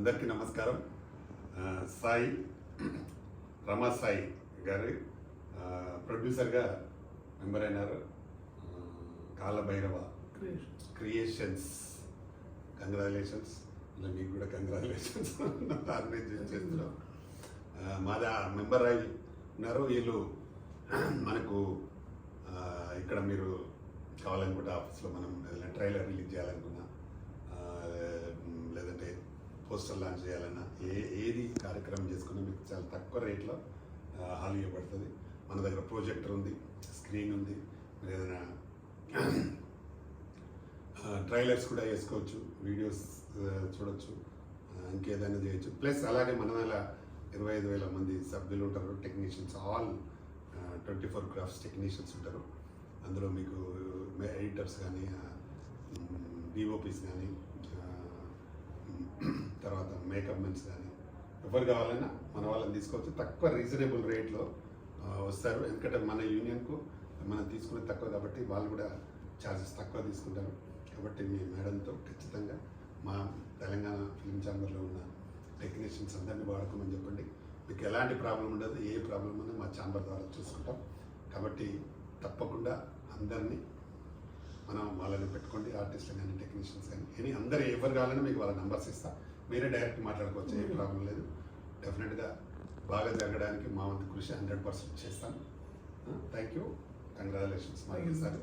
అందరికీ నమస్కారం. సాయి రమా సాయి గారు ప్రొడ్యూసర్గా మెంబర్ అయినారు. Kalabhairava creations, congratulations. ఇలా మీకు కూడా కంగ్రాచులేషన్స్. ఆర్గనైజ్ చేస్తున్నాం. మాదా మెంబర్ అయి ఉన్నారు. వీళ్ళు మనకు ఇక్కడ మీరు కావాలనుకుంటే ఆఫీస్లో మనం ఏదైనా ట్రైలర్ రిలీజ్ చేయాలనుకున్నా, లేదంటే పోస్టర్ లాంచ్ చేయాలన్నా, ఏది కార్యక్రమం చేసుకున్నా మీకు చాలా తక్కువ రేట్లో హాల్ ఇవ్వబడుతుంది. మన దగ్గర ప్రొజెక్టర్ ఉంది, స్క్రీన్ ఉంది. మీరు ఏదైనా ట్రైలర్స్ కూడా వేసుకోవచ్చు, వీడియోస్ చూడొచ్చు, ఇంకేదైనా చేయొచ్చు. ప్లస్ అలాగే మన వల్ల 25,000 మంది సభ్యులు ఉంటారు, టెక్నీషియన్స్. ఆల్ 24 క్రాఫ్ట్స్ టెక్నీషియన్స్ ఉంటారు. అందులో మీకు ఎడిటర్స్ కానీ, డిఓపీస్ కానీ, తర్వాత మేకప్ మెన్స్ కానీ ఎవరు కావాలన్నా మన వాళ్ళని తీసుకోవచ్చు. తక్కువ రీజనబుల్ రేట్లో వస్తారు. ఎందుకంటే మన యూనియన్కు మనం తీసుకునే తక్కువ కాబట్టి వాళ్ళు కూడా ఛార్జెస్ తక్కువ తీసుకుంటారు. కాబట్టి మీ మేడంతో ఖచ్చితంగా మా తెలంగాణ ఫిల్మ్ ఛాంబర్లో ఉన్న టెక్నీషియన్స్ అందరినీ వాడుకోమని చెప్పండి. మీకు ఎలాంటి ప్రాబ్లం ఉండదు. ఏ ప్రాబ్లం ఉన్నా మా ఛాంబర్ ద్వారా చూసుకుంటాం. కాబట్టి తప్పకుండా అందరినీ మనం వాళ్ళని పెట్టుకోండి. ఆర్టిస్టులు కానీ, టెక్నీషియన్స్ కానీ, అందరూ ఎవరు కావాలన్నా మీకు వాళ్ళ నెంబర్స్ ఇస్తా. మీరే డైరెక్ట్ మాట్లాడుకోవచ్చు, ఏ ప్రాబ్లం లేదు. డెఫినెట్గా బాగా జరగడానికి మా వంతు కృషి 100% చేస్తాను. థ్యాంక్ యూ, కంగ్రాచులేషన్స్ మళ్ళీ సార్.